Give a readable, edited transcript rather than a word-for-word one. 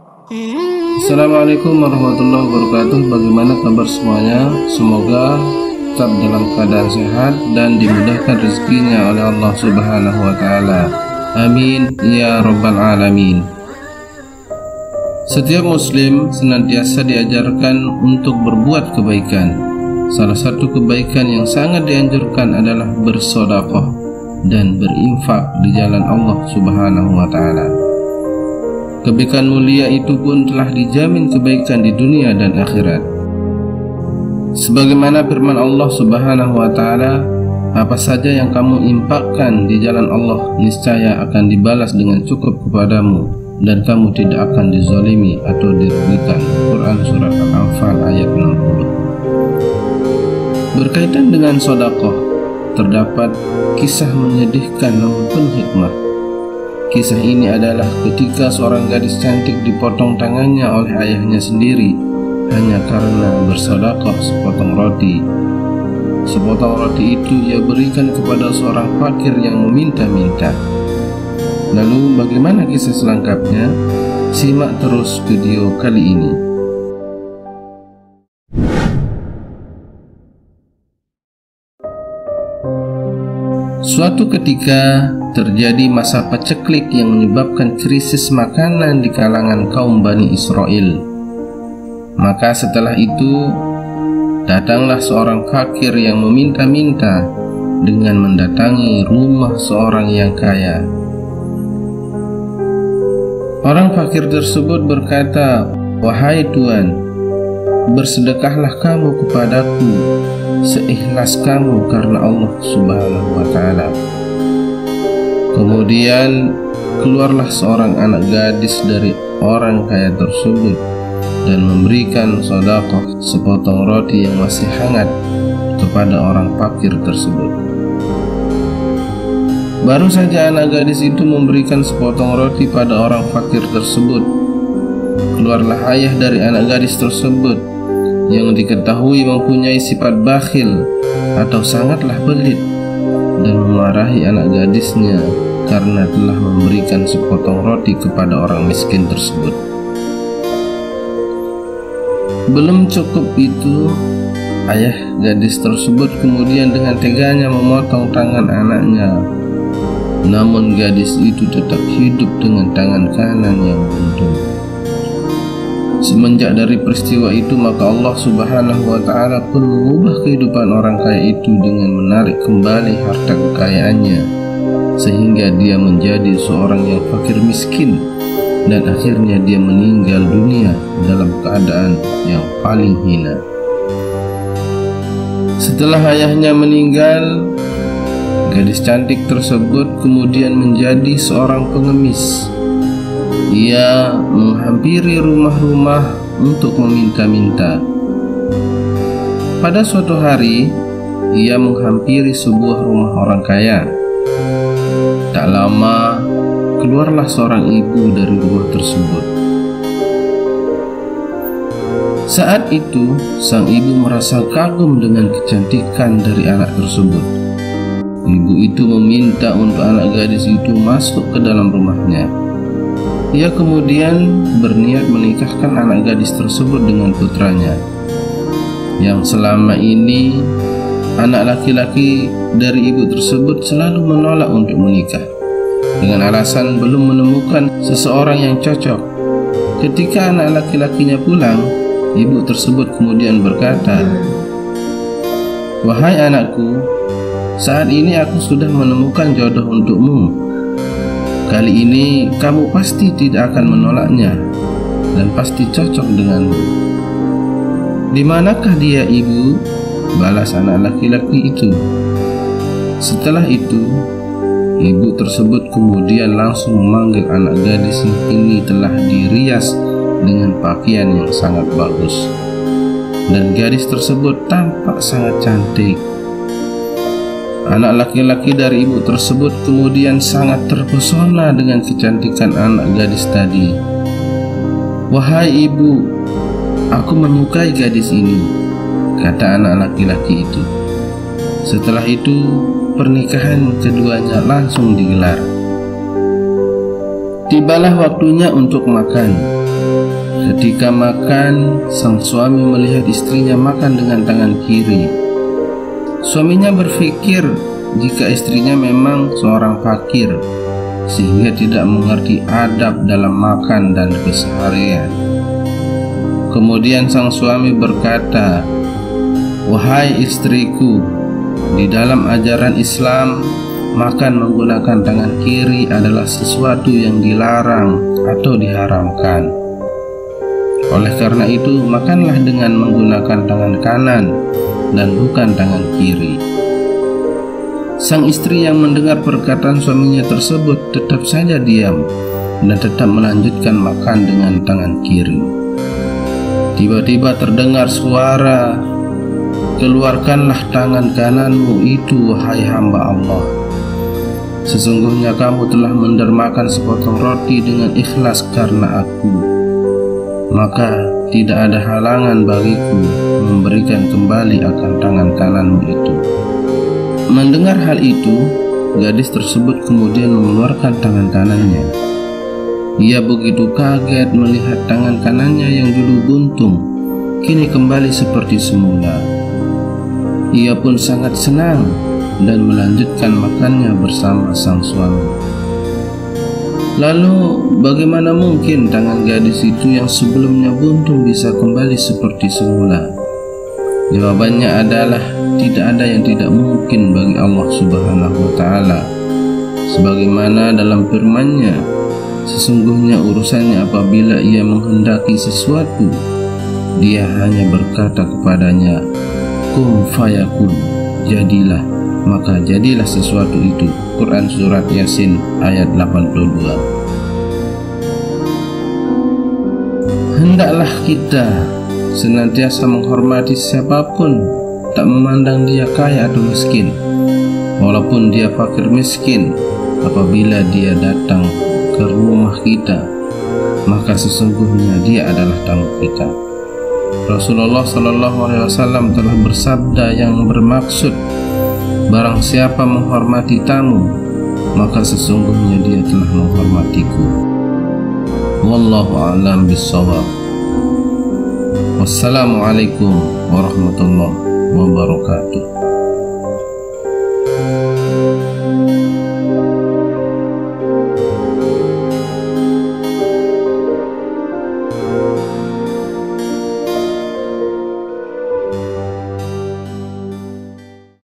Assalamualaikum warahmatullahi wabarakatuh. Bagaimana kabar semuanya? Semoga tetap dalam keadaan sehat dan dimudahkan rezekinya oleh Allah Subhanahu wa Ta'ala. Amin ya Rabbal Alamin. Setiap muslim senantiasa diajarkan untuk berbuat kebaikan. Salah satu kebaikan yang sangat dianjurkan adalah bersedekah dan berinfak di jalan Allah Subhanahu wa Ta'ala. Kebaikan mulia itu pun telah dijamin kebaikan di dunia dan akhirat. Sebagaimana firman Allah Subhanahu wa Ta'ala, apa saja yang kamu infakkan di jalan Allah niscaya akan dibalas dengan cukup kepadamu dan kamu tidak akan dizalimi atau dirugikan. Quran Surat Al-Anfal ayat 60. Berkaitan dengan sedekah, terdapat kisah menyedihkan namun penuh hikmah. Kisah ini adalah ketika seorang gadis cantik dipotong tangannya oleh ayahnya sendiri hanya karena bersedekah sepotong roti. Sepotong roti itu ia berikan kepada seorang fakir yang meminta-minta. Lalu bagaimana kisah selengkapnya? Simak terus video kali ini. Suatu ketika terjadi masa paceklik yang menyebabkan krisis makanan di kalangan kaum Bani Israel. Maka setelah itu datanglah seorang fakir yang meminta-minta dengan mendatangi rumah seorang yang kaya. Orang fakir tersebut berkata, "Wahai Tuan, bersedekahlah kamu kepadaku seikhlas kamu karena Allah Subhanahu wa Ta'ala." Kemudian keluarlah seorang anak gadis dari orang kaya tersebut dan memberikan sedekah sepotong roti yang masih hangat kepada orang fakir tersebut. Baru saja anak gadis itu memberikan sepotong roti pada orang fakir tersebut, keluarlah ayah dari anak gadis tersebut yang diketahui mempunyai sifat bakhil atau sangatlah pelit dan memarahi anak gadisnya karena telah memberikan sepotong roti kepada orang miskin tersebut. Belum cukup itu, ayah gadis tersebut kemudian dengan teganya memotong tangan anaknya. Namun gadis itu tetap hidup dengan tangan kanan yang buntung. Semenjak dari peristiwa itu, maka Allah Subhanahu wa Ta'ala pun mengubah kehidupan orang kaya itu dengan menarik kembali harta kekayaannya, sehingga dia menjadi seorang yang fakir miskin dan akhirnya dia meninggal dunia dalam keadaan yang paling hina. Setelah ayahnya meninggal, gadis cantik tersebut kemudian menjadi seorang pengemis. Ia menghampiri rumah-rumah untuk meminta-minta. Pada suatu hari, ia menghampiri sebuah rumah orang kaya. Tak lama, keluarlah seorang ibu dari rumah tersebut. Saat itu, sang ibu merasa kagum dengan kecantikan dari anak tersebut. Ibu itu meminta untuk anak gadis itu masuk ke dalam rumahnya. Ia kemudian berniat menikahkan anak gadis tersebut dengan putranya, yang selama ini anak laki-laki dari ibu tersebut selalu menolak untuk menikah dengan alasan belum menemukan seseorang yang cocok. Ketika anak laki-lakinya pulang, ibu tersebut kemudian berkata, "Wahai anakku, saat ini aku sudah menemukan jodoh untukmu. Kali ini kamu pasti tidak akan menolaknya dan pasti cocok denganmu." "Di manakah dia, ibu?" balas anak laki-laki itu. Setelah itu, ibu tersebut kemudian langsung memanggil anak gadis yang ini telah dirias dengan pakaian yang sangat bagus, dan gadis tersebut tampak sangat cantik. Anak laki-laki dari ibu tersebut kemudian sangat terpesona dengan kecantikan anak gadis tadi. "Wahai ibu, aku menyukai gadis ini," kata anak laki-laki itu. Setelah itu, pernikahan keduanya langsung digelar. Tibalah waktunya untuk makan. Ketika makan, sang suami melihat istrinya makan dengan tangan kiri. Suaminya berpikir jika istrinya memang seorang fakir, sehingga tidak mengerti adab dalam makan dan keseharian. Kemudian sang suami berkata, "Wahai istriku, di dalam ajaran Islam, makan menggunakan tangan kiri adalah sesuatu yang dilarang atau diharamkan. Oleh karena itu, makanlah dengan menggunakan tangan kanan dan bukan tangan kiri." Sang istri yang mendengar perkataan suaminya tersebut tetap saja diam dan tetap melanjutkan makan dengan tangan kiri. Tiba-tiba terdengar suara, "Keluarkanlah tangan kananmu itu, wahai hamba Allah. Sesungguhnya kamu telah mendermakan sepotong roti dengan ikhlas karena aku. Maka tidak ada halangan bagiku memberikan kembali akan tangan kananmu itu." Mendengar hal itu, gadis tersebut kemudian mengeluarkan tangan kanannya. Ia begitu kaget melihat tangan kanannya yang dulu buntung, kini kembali seperti semula. Ia pun sangat senang dan melanjutkan makannya bersama sang suami. Lalu, bagaimana mungkin tangan gadis itu yang sebelumnya buntung bisa kembali seperti semula? Jawabannya adalah tidak ada yang tidak mungkin bagi Allah Subhanahu wa Ta'ala. Sebagaimana dalam firman-Nya, sesungguhnya urusannya apabila Ia menghendaki sesuatu, Dia hanya berkata kepadanya, "Kun fayakun," jadilah, maka jadilah sesuatu itu. Quran Surat Yasin ayat 82. Hendaklah kita senantiasa menghormati siapapun, tak memandang dia kaya atau miskin, walaupun dia fakir miskin. Apabila dia datang ke rumah kita, maka sesungguhnya dia adalah tamu kita. Rasulullah SAW telah bersabda yang bermaksud, barang siapa menghormati tamu, maka sesungguhnya dia telah menghormatiku. Wallahu a'lam bishawab. Wassalamualaikum warahmatullahi wabarakatuh.